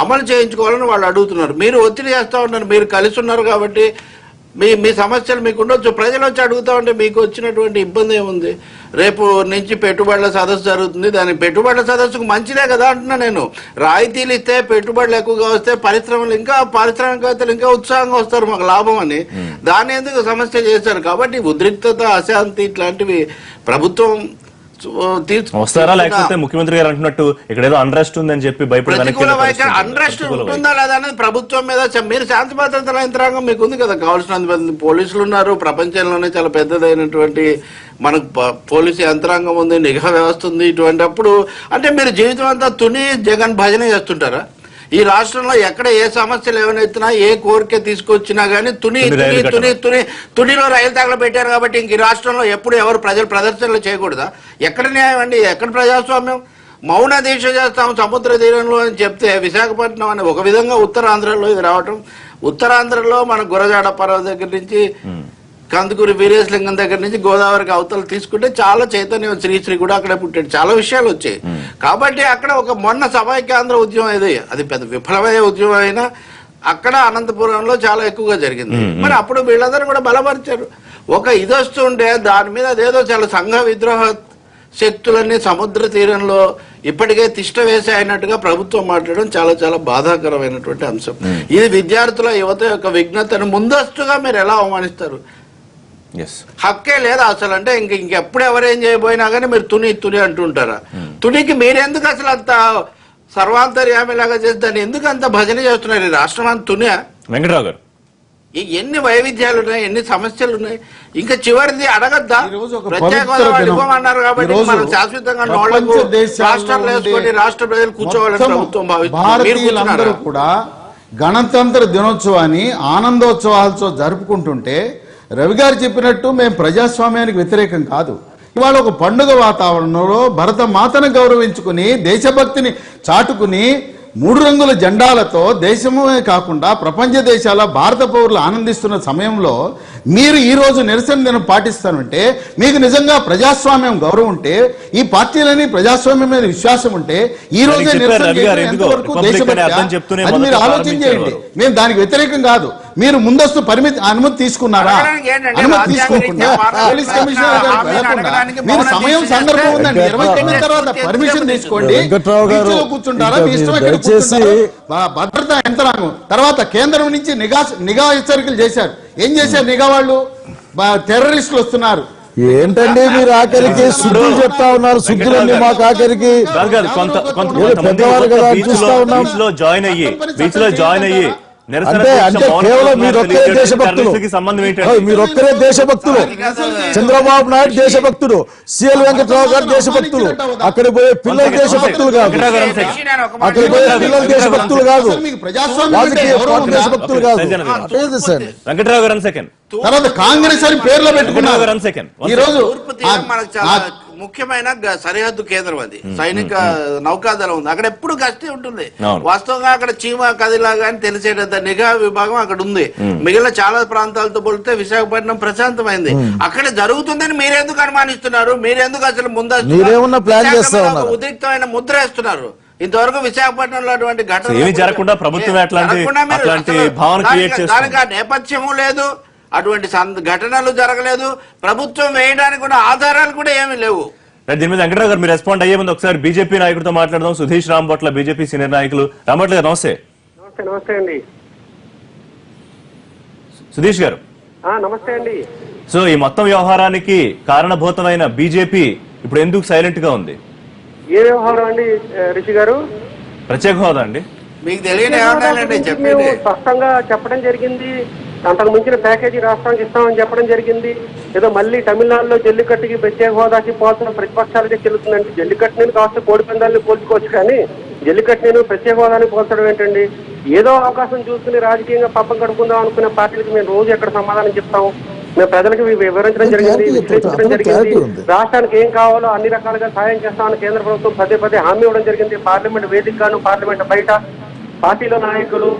అమలు చేయించుకోవాలని వాళ్ళు అడుగుతున్నారు. మీరు ఒత్తిడి చేస్తూ ఉన్నారు, మీరు కలిసి ఉన్నారు కాబట్టి మీ సమస్యలు మీకు ఉండొచ్చు. ప్రజలు వచ్చి అడుగుతా ఉంటే మీకు వచ్చినటువంటి ఇబ్బంది ఏముంది? రేపు నుంచి పెట్టుబడుల సదస్సు జరుగుతుంది, దాని పెట్టుబడుల సదస్సుకు మంచిదే కదా అంటున్నా నేను. రాయితీలు ఇస్తే, పెట్టుబడులు ఎక్కువగా వస్తే పారిశ్రామికవేత్తలు ఇంకా ఉత్సాహంగా వస్తారు, మాకు లాభం అని. దాన్ని ఎందుకు సమస్య చేశారు? కాబట్టి ఉద్రిక్తత, అశాంతి ఇట్లాంటివి ప్రభుత్వం వస్తారా? లేకపోతే ముఖ్యమంత్రి గారు అంటున్నట్టు ఇక్కడ ఏదో అన్రెస్ట్ ఉందని చెప్పి అన్రెస్ట్ ఉంటుందా లేదా అనేది ప్రభుత్వం మీద. మీరు శాంతి భద్రతల యంత్రాంగం మీకు ఉంది కదా, కావాల్సిన పోలీసులు ఉన్నారు, ప్రపంచంలోనే చాలా పెద్దదైనటువంటి మనకు పోలీసు యంత్రాంగం ఉంది, నిఘా వ్యవస్థ ఉంది. ఇటువంటి అప్పుడు అంటే మీరు జీవితం అంతా జగన్ భజన చేస్తుంటారా? ఈ రాష్ట్రంలో ఎక్కడ ఏ సమస్యలు ఏమైనా ఏ కోరిక తీసుకొచ్చినా గానీ తునిలో రైలు తగల పెట్టారు కాబట్టి ఇంక ఈ రాష్ట్రంలో ఎప్పుడు ఎవరు ప్రజలు ప్రదర్శనలు చేయకూడదా? ఎక్కడ న్యాయం అండి? ఎక్కడ ప్రజాస్వామ్యం? మౌన దీక్ష చేస్తాం సముద్ర తీరంలో అని చెప్తే విశాఖపట్నం అని ఒక విధంగా ఉత్తరాంధ్రలో ఇది రావటం. ఉత్తరాంధ్రలో మన గురజాడ పర్వ దగ్గర నుంచి కందుకూరి వీరేశలింగం దగ్గర నుంచి గోదావరికి అవతలు తీసుకుంటే చాలా చైతన్యం, శ్రీశ్రీ కూడా అక్కడే పుట్టాడు, చాలా విషయాలు వచ్చాయి. కాబట్టి అక్కడ ఒక మొన్న సమైక్యాంధ్ర ఉద్యమం అది పెద్ద విఫలమయ్యే ఉద్యమం అయినా అక్కడ అనంతపురంలో చాలా ఎక్కువగా జరిగింది. మరి అప్పుడు వీళ్ళందరూ కూడా బలపరిచారు. ఒక ఇది వస్తుంటే దాని మీద అదేదో చాలా సంఘ విద్రోహ శక్తులన్నీ సముద్ర తీరంలో ఇప్పటికే తిష్ట వేసాయన్నట్టుగా ప్రభుత్వం మాట్లాడడం చాలా చాలా బాధాకరమైనటువంటి అంశం. ఇది విద్యార్థుల, యువత యొక్క విఘ్నతను ముందస్తుగా మీరు ఎలా అవమానిస్తారు? హక్కే లేదా అసలు? అంటే ఇంకెప్పుడు ఎవరేం చేయబోయినా కానీ మీరు తుని అంటుంటారా? తునికి మీరెందుకు అసలు అంత సర్వాంతర్యామిలాగా చేసి దాన్ని ఎందుకు అంత భజన చేస్తున్నారు? ఈ రాష్ట్రం అంత తుని. వెంకటరావు గారు, ఎన్ని వైవిధ్యాలు ఉన్నాయి, ఎన్ని సమస్యలు ఉన్నాయి. ఇంకా చివరిది అడగద్దా? ప్రత్యేక హోదా ఇవ్వమన్నారు కాబట్టి మనం శాశ్వతంగా రాష్ట్రాలు వేసుకొని రాష్ట్ర ప్రజలు కూర్చోవాలని ప్రభుత్వం భారతీయులందరూ కూడా గణతంత్ర దినోత్సవాన్ని ఆనందోత్సవాలతో జరుపుకుంటుంటే రవి గారు చెప్పినట్టు మేము ప్రజాస్వామ్యానికి వ్యతిరేకం కాదు. ఇవాళ ఒక పండుగ వాతావరణంలో భరత మాతను గౌరవించుకుని దేశభక్తిని చాటుకుని 3 రంగుల జెండాలతో దేశమే కాకుండా ప్రపంచ దేశాల భారత పౌరులు ఆనందిస్తున్న సమయంలో మీరు ఈ రోజు నిరసన దినం పాటిస్తానంటే మీకు నిజంగా ప్రజాస్వామ్యం గౌరవం ఉంటే ఈ పార్టీలని ప్రజాస్వామ్యం మీద విశ్వాసం ఉంటే ఈ రోజే నిరసన చేయడం ఎంతవరకు దేశభక్తి అది మీరు ఆలోచన చేయండి. మేము దానికి వ్యతిరేకం కాదు. మీరు ముందస్తు అనుమతి తీసుకున్నారా? అనుమతి తీసుకోకుండా పోలీస్ కమిషనర్ గారు వెళ్లకుండా మీరు సమయం సందర్భం ఉందండి 29 తర్వాత పర్మిషన్ తీసుకోండి. వెంకట్రావు గారు కూర్చుంటారా? మీ ఇష్టం ఎక్కడ కూర్చుంటారు? భద్రతా యంత్రాంగం తర్వాత కేంద్రం నుంచి నిఘా హెచ్చరికలు చేశారు. ఏం చేశారు నిఘా వాళ్ళు? టెర్రరిస్టులు వస్తున్నారు. ఏంటండి మీరు ఆఖరికి శుద్ధులు చెప్తా ఉన్నారు. శుద్ధులన్నీ మాకు ఆఖరికి పెద్దవారు కదా చూస్తా ఉన్నాం. బీచ్ లో జాయిన్ అయ్యి అంటే కేవలం మీరొక్కరే దేశభక్తులు, మీరొక్కరే దేశభక్తులు. చంద్రబాబు నాయుడు దేశభక్తుడు, సిఎల్ వెంకట్రావు గారు దేశభక్తులు. అక్కడ పోయే పిల్లలు దేశభక్తులు కాదు, అక్కడ పోయే పిల్లలు దేశభక్తులు కాదు, రాజకీయ దేశభక్తులు కాదు. వెంకట్రావు గారు సెకండ్ తర్వాత కాంగ్రెస్ అని పేర్లో పెట్టుకున్నారు. ఈ రోజు ముఖ్యమైన సరిహద్దు కేంద్రం అది, సైనిక నౌకాదళం ఉంది. అక్కడ ఎప్పుడు గస్తీ ఉంటుంది. వాస్తవంగా అక్కడ చీమ కదిలాగా అని తెలిసేటంత నిఘా విభాగం అక్కడ ఉంది. మిగిలిన చాలా ప్రాంతాలతో పోలితే విశాఖపట్నం ప్రశాంతమైంది. అక్కడ జరుగుతుందని మీరెందుకు అనుమానిస్తున్నారు? మీరెందుకు అసలు ముందు ఉద్రిక్తమైన ముద్ర వేస్తున్నారు? ఇంతవరకు విశాఖపట్నంలో అటువంటి ఘటన జరగకుండా ప్రభుత్వం దానికి ఆ నేపథ్యము లేదు, అటువంటి ఘటనలు జరగలేదు, ప్రభుత్వం వేయడానికి కూడా ఆధారాలు కూడా ఏమీ లేవు. దీని మీద వెంకటరావు గారు మీరు రెస్పాండ్ అయ్యే ముందు ఒకసారి బీజేపీ నాయకుడితో మాట్లాడదాం. సుధీష్ రాంభట్ల బీజేపీ సీనియర్ నాయకులు. రాంభట్ల గారు నమస్తే. నమస్తే అండి సుధీష్ గారు. నమస్తే అండి. సో ఈ మొత్తం వ్యవహారానికి కారణభూతమైన బీజేపీ ఇప్పుడు ఎందుకు సైలెంట్ గా ఉంది? ఏ వ్యవహారం అండి రిషి గారు? ప్రత్యేక హోదా అండి. మీకు తెలియని చెప్పండి. స్పష్టంగా చెప్పడం జరిగింది. అంతకు మించిన ప్యాకేజీ రాష్ట్రానికి ఇస్తామని చెప్పడం జరిగింది. ఏదో మళ్ళీ తమిళనాడులో జల్లికట్టుకి ప్రత్యేక హోదాకి పోతున్న ప్రతిపక్షాలకే చెల్లుతుందండి. జల్లికట్టు కాస్త కోడి పందాలని పోల్చుకోవచ్చు, కానీ జల్లికట్టు ప్రత్యేక హోదాని పోల్చడం ఏంటండి? ఏదో అవకాశం చూసుకుని రాజకీయంగా పబ్బం గడుపుకుందాం అనుకునే పార్టీలకు మేము రోజు ఎక్కడ సమాధానం చెప్తాము? మేము ప్రజలకు వివరించడం జరిగింది, విశ్లేషించడం జరిగింది. రాష్ట్రానికి ఏం కావాలో అన్ని రకాలుగా సాయం చేస్తామని కేంద్ర ప్రభుత్వం పదే హామీ ఇవ్వడం జరిగింది. పార్లమెంట్ వేదికగాను, పార్లమెంట్ బయట పార్టీల నాయకులు,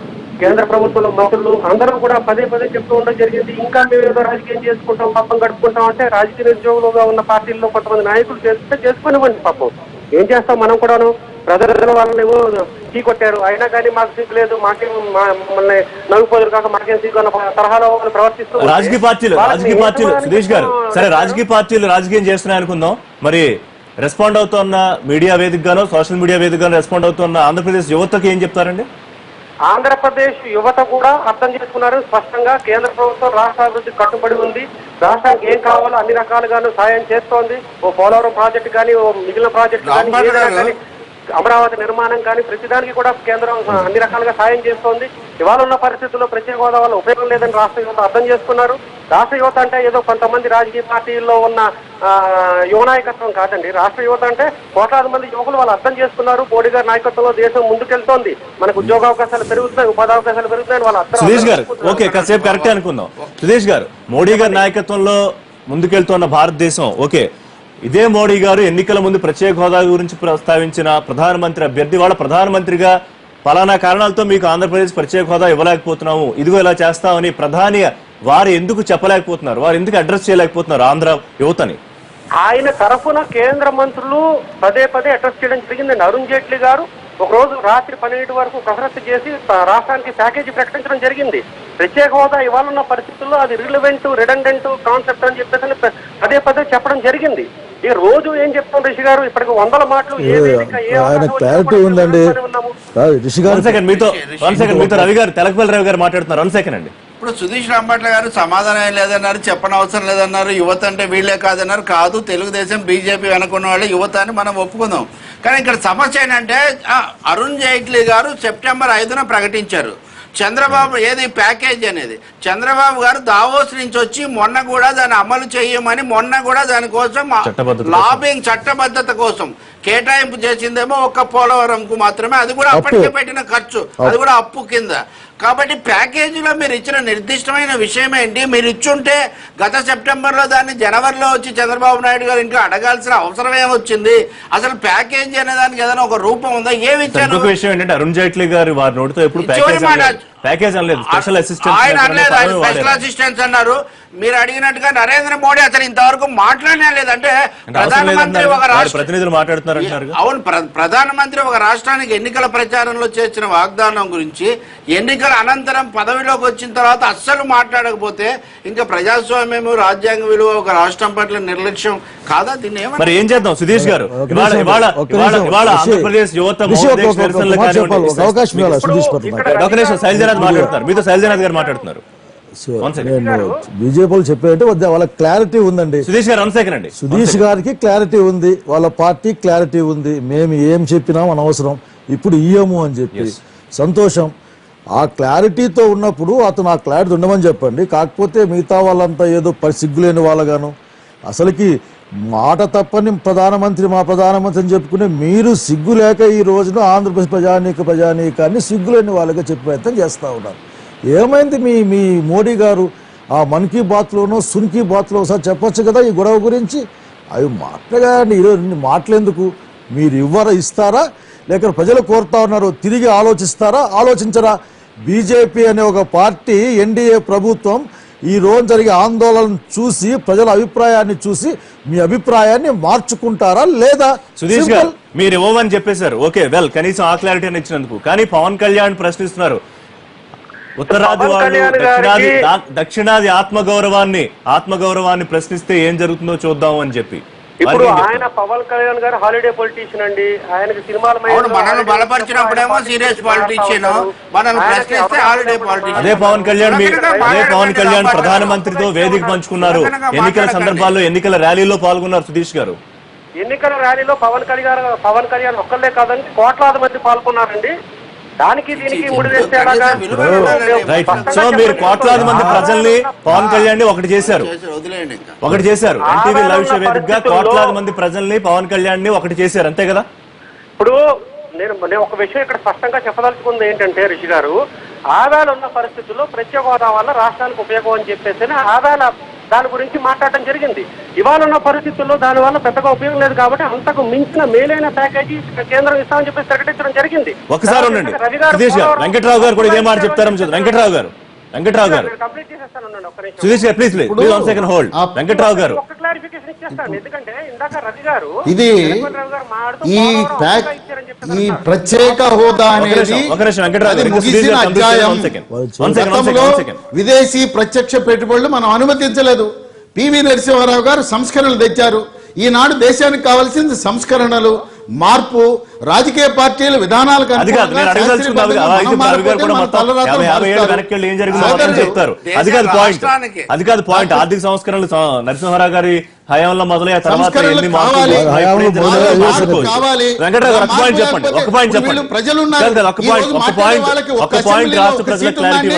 కేంద్ర ప్రభుత్వంలో మంత్రులు అందరూ కూడా పదే చెప్తూ ఉండడం జరిగింది. ఇంకా మేము ఏదో రాజకీయం చేసుకుంటాం, పబ్బం గడుపుకుంటాం అంటే రాజకీయ నిరుద్యోగులుగా ఉన్న పార్టీల్లో కొంతమంది నాయకులు చేసుకునివ్వండి. పాపం ఏం చేస్తాం మనం కూడాను. ప్రజల వాళ్ళనేమో సీ కొట్టారు, అయినా కానీ మాకు సిగ్గు లేదు, మాకేం మమ్మల్ని నవ్వుపోదురు కాక మాకేం సిగ్గు అన్న తరహాలో ప్రవర్తిస్తూ రాజకీయ పార్టీలు సుధీష్ గారు, సరే రాజకీయ పార్టీలు రాజకీయం చేస్తున్నాయి అనుకుందాం. మరి రెస్పాండ్ అవుతున్న మీడియా వేదికగానో సోషల్ మీడియా వేదికగానో రెస్పాండ్ అవుతున్న ఆంధ్రప్రదేశ్ యువతకు ఏం చెప్తారండి? ఆంధ్రప్రదేశ్ యువత కూడా అర్థం చేసుకున్నారు స్పష్టంగా. కేంద్ర ప్రభుత్వం రాష్ట్ర అభివృద్ధికి కట్టుబడి ఉంది. రాష్ట్రానికి ఏం కావాలో అన్ని రకాలుగాను సాయం చేస్తోంది. ఓ పోలవరం ప్రాజెక్టు కానీ, ఓ మిగిలిన ప్రాజెక్టు కానీ, అమరావతి నిర్మాణం కానీ ప్రతిదానికి కూడా కేంద్రం అన్ని రకాలుగా సాయం చేస్తోంది. ఇవాళ ఉన్న పరిస్థితుల్లో ప్రత్యేక హోదా వల్ల ఉపయోగం లేదని రాష్ట్ర యువత అర్థం చేసుకున్నారు. రాష్ట్ర యువత అంటే ఏదో కొంతమంది రాజకీయ పార్టీల్లో ఉన్న యువ నాయకత్వం కాదండి. రాష్ట్ర యువత అంటే కోట్లాది మంది యువకులు వాళ్ళు అర్థం చేసుకున్నారు. మోడీ గారి నాయకత్వంలో దేశం ముందుకెళ్తోంది, మనకు ఉద్యోగ అవకాశాలు పెరుగుతున్నాయి, ఉపాధి అవకాశాలు పెరుగుతున్నాయి. వాళ్ళు అర్థం. సుధీష్ గారు ఓకే, కాసేపు కరెక్టే అనుకుందాం. సుధీష్ గారు, మోడీ గారి నాయకత్వంలో ముందుకెళ్తున్న భారతదేశం ఓకే, ఇదే మోడీ గారు ఎన్నికల ముందు ప్రత్యేక హోదా గురించి ప్రస్తావించిన ప్రధానమంత్రి అభ్యర్థి వాళ్ళ ప్రధానమంత్రిగా పలానా కారణాలతో మీకు ఆంధ్రప్రదేశ్ ప్రత్యేక హోదా ఇవ్వలేకపోతున్నాము, ఇదిగో ఇలా చేస్తామని ప్రధాని వారు ఎందుకు చెప్పలేకపోతున్నారు? వారు ఎందుకు అడ్రస్ చేయలేకపోతున్నారు ఆంధ్ర యువతని? ఆయన తరఫున కేంద్ర మంత్రులు పదే అడ్రస్ చేయడం జరిగిందండి. అరుణ్ జైట్లీ గారు ఒక రోజు రాత్రి 12 వరకు కసరత్తు చేసి రాష్ట్రానికి ప్యాకేజీ ప్రకటించడం జరిగింది. ప్రత్యేక హోదా ఇవాళ ఉన్న పరిస్థితుల్లో అది రిలవెంట్, రిడండెంట్ కాన్సెప్ట్ అని చెప్పేసి పదే చెప్పడం జరిగింది. ఈ రోజు ఏం చెప్తాం రిషి గారు? ఇప్పటికి 100 మాటలు క్లారిటీ ఉందండి. మీతో రవి గారు, తెలకపల్లి రవి గారు మాట్లాడుతున్నారు. 1 సెకండ్ అండి. ఇప్పుడు సుధీష్ రాంభట్ల గారు సమాధానం లేదన్నారు, చెప్పనవసరం లేదన్నారు, యువత అంటే వీళ్ళే కాదన్నారు. కాదు, తెలుగుదేశం బీజేపీ వెనుకున్న వాళ్ళే యువత అని మనం ఒప్పుకుందాం. కానీ ఇక్కడ సమస్య ఏంటంటే అరుణ్ జైట్లీ గారు సెప్టెంబర్ 5న ప్రకటించారు చంద్రబాబు ఏది ప్యాకేజ్ అనేది. చంద్రబాబు గారు దావోస్ నుంచి వచ్చి మొన్న కూడా దాన్ని అమలు చేయమని మొన్న కూడా దానికోసం లాబింగ్ చట్టబద్ధత కోసం కేటాయింపు చేసిందేమో ఒక్క పోలవరంకు మాత్రమే. అది కూడా అప్పటికే పెట్టిన ఖర్చు, అది కూడా అప్పు కింద. కాబట్టి ప్యాకేజీలో మీరు ఇచ్చిన నిర్దిష్టమైన విషయం ఏంటి? మీరు ఇచ్చుంటే గత సెప్టెంబర్లో దాన్ని జనవరిలో వచ్చి చంద్రబాబు నాయుడు గారు ఇంకా అడగాల్సిన అవసరం ఏమొచ్చింది? అసలు ప్యాకేజీ అనే దానికి ఏదైనా ఒక రూపం ఉందా? ఏమి ఇచ్చారు? ఇంకొక విషయం ఏంటంటే అరుణ్ జైట్లీ గారు వారి నోటితో ఎప్పుడు ప్యాకేజ్ అనలేదు, స్పెషల్ అసిస్టెంట్ ఆయన అనలేదు, ఆయన స్పెషల్ అసిస్టెంట్స్ అన్నారు. మీరు అడిగినట్టుగా నరేంద్ర మోడీ అసలు ఇంతవరకు మాట్లాడనే లేదంటే ప్రధానమంత్రి ఒక ప్రతినిధులు మాట్లాడుతున్నారు. అవును, ప్రధానమంత్రి ఒక రాష్ట్రానికి ఎన్నికల ప్రచారంలో చేసిన వాగ్దానం గురించి ఎన్నికల అనంతరం పదవిలోకి వచ్చిన తర్వాత అస్సలు మాట్లాడకపోతే ఇంకా ప్రజాస్వామ్యం, రాజ్యాంగ విలువ ఒక రాష్ట్రం పట్ల నిర్లక్ష్యం కాదా? దీన్ని మరి ఏం చేద్దాం సుధీష్ గారు? ఆంధ్రప్రదేశ్ యువత శైలజనాథ్ మాట్లాడుతున్నారు, మీతో శైలజనాథ్ గారు మాట్లాడుతున్నారు. నేను బీజేపీ చెప్పేటట్టు వాళ్ళ క్లారిటీ ఉందండి. సుధీష్ గారు అండి, సుధీష్ గారికి క్లారిటీ ఉంది, వాళ్ళ పార్టీ క్లారిటీ ఉంది. మేము ఏం చెప్పినా అనవసరం, ఇప్పుడు ఇయ్యము అని చెప్పి సంతోషం. ఆ క్లారిటీతో ఉన్నప్పుడు అతను ఆ క్లారిటీ ఉండమని చెప్పండి. కాకపోతే మిగతా వాళ్ళంతా ఏదో సిగ్గులేని వాళ్ళగాను, అసలుకి మాట తప్పని ప్రధానమంత్రి మా ప్రధానమంత్రి అని చెప్పుకునే మీరు సిగ్గు లేక ఈ రోజున ఆంధ్రప్రదేశ్ ప్రజానీకాన్ని సిగ్గులేని వాళ్ళగా చెప్పే ప్రయత్నం చేస్తూ ఉన్నారు. ఏమైంది మీ మోడీ గారు ఆ మన్ కీ బాత్లోనో సున్ కీ బాత్లో ఒకసారి చెప్పొచ్చు కదా ఈ గొడవ గురించి. అవి మాట్లాడండి, ఈరోజు మాటలేందుకు? మీరు ఇస్తారా లేక ప్రజలు కోరుతా ఉన్నారు తిరిగి ఆలోచించరా? బీజేపీ అనే ఒక పార్టీ, ఎన్డీఏ ప్రభుత్వం ఈ రోజు జరిగే ఆందోళన చూసి ప్రజల అభిప్రాయాన్ని చూసి మీ అభిప్రాయాన్ని మార్చుకుంటారా లేదా? సుధీష్ గారు మీరు ఇవ్వమని చెప్పేశారు, ఓకే వెల్, కనీసం ఆ క్లారిటీ అని ఇచ్చినందుకు. కానీ పవన్ కళ్యాణ్ ప్రశ్నిస్తున్నారు, ఉత్తరాది వాళ్ళు దక్షిణాది ఆత్మగౌరవాన్ని ప్రశ్నిస్తే ఏం జరుగుతుందో చూద్దాం అని చెప్పి. ఇప్పుడు ఆయన పవన్ కళ్యాణ్ గారు హాలిడే పొలిటీషియన్ అండి. ఆయనకి సినిమాల మనల్ని బలపరిచినప్పుడేమో సీరియస్ పాలిటిషియన్, మనల్ని ప్రశ్నిస్తే హాలిడే పాలిటిషియన్. అదే పవన్ కళ్యాణ్ ప్రధానమంత్రితో వేదిక పంచుకున్నారు, ఎన్నికల సందర్భాల్లో ఎన్నికల ర్యాలీలో పాల్గొన్నారు. సుధీష్ గారు, ఎన్నికల ర్యాలీలో పవన్ కళ్యాణ్ ఒక్కళ్ళే కాదండి, కోట్లాది మంది పాల్గొన్నారండి. దానికి దీనికి సో మీరు కోట్లాది మంది ప్రజల్ని పవన్ కళ్యాణ్ ఒకటి చేశారు. ఎన్టీవీ లైవ్ షో వేదికగా కోట్లాది మంది ప్రజల్ని పవన్ కళ్యాణ్ ఒకటి చేశారు, అంతే కదా? ఇప్పుడు నేను ఒక విషయం ఇక్కడ స్పష్టంగా చెప్పదలుచుకుంది ఏంటంటే, రిషి గారు, ఆవేళ ఉన్న పరిస్థితుల్లో ప్రత్యేక హోదా వల్ల రాష్ట్రానికి ఉపయోగం అని చెప్పేసి ఆవేళ దాని గురించి మాట్లాడటం జరిగింది. ఇవాళ ఉన్న పరిస్థితుల్లో దాని వల్ల పెద్దగా ఉపయోగం లేదు కాబట్టి అంతకు మించిన మేలైన ప్యాకేజీ కేంద్రం ఇస్తామని చెప్పేసి ప్రకటించడం జరిగింది. ఒకసారి ఉండండి వెంకట్రావు గారు కూడా ఇదే మాట చెప్తారు. వెంకట్రావు గారు కంప్లీట్ చేసేస్తాను. సుధీష్ గారు ప్లీజ్ సెకండ్ హోల్డ్. వెంకట్రావు గారు ఒక క్లారిఫికేషన్ ఇచ్చేస్తాను, ఎందుకంటే ఇందాక రవి గారు ఇది ఈ ప్రత్యేక హోదా అనేది ముగిసిన అధ్యాయం. విదేశీ ప్రత్యక్ష పెట్టుబడులు మనం అనుమతించలేదు. పివి నరసింహారావు గారు సంస్కరణలు తెచ్చారు. ఈనాడు దేశానికి కావాల్సింది సంస్కరణలు, మార్పు, రాజకీయ పార్టీల విధానాలకు చెప్తారు. అది కాదు పాయింట్. ఆర్థిక సంస్కరణలు నరసింహారావు గారి హయాంలో మొదలయ్యే తర్వాత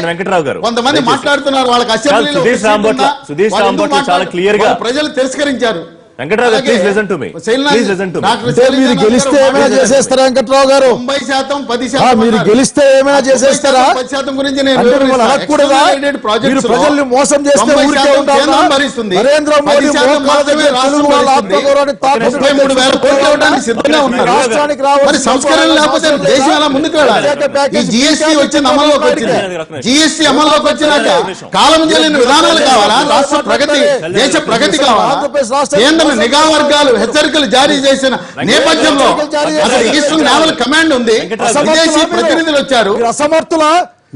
వెంకట్రావు గారు కొంతమంది మాట్లాడుతున్నారు, వాళ్ళకి సుధీష్ రాంబోట్ల చాలా క్లియర్ గా ప్రజలు తిరస్కరించారు. వెంకట్రావు గారు ప్లీజ్ లిసన్ టు మీ. మీరు గెలిస్తే ఏమైనా చేసేస్తారా వెంకట్రావు గారు? 90%, 10% మీరు గెలిస్తే ఏమైనా చేసేస్తారా? 10% గురించి అనకూడదా? మీరు ప్రజల్ని మోసం చేస్తే ఊరికే ఉంటారా? నరేంద్ర మోడీ రాష్ట్రానికి రావాలి. సంస్కరణ లేకపోతే దేశం ఎలా ముందుకు వెళ్ళాలి? ఈ జీఎస్టీ వచ్చింది, అమల్లోకి వచ్చింది. జీఎస్టీ అమల్లోకి వచ్చినాక కాలం చెల్లిన విధానాలు కావాలా? రాష్ట్ర ప్రగతి, దేశ ప్రగతి కావాలా? కేంద్ర నిఘా వర్గాలు హెచ్చరికలు జారీ చేసిన నేపథ్యంలో అసలు ఈస్టర్న్ నేవల్ కమాండ్ ఉంది, విదేశీ ప్రతినిధులు వచ్చారు, అసమర్థుల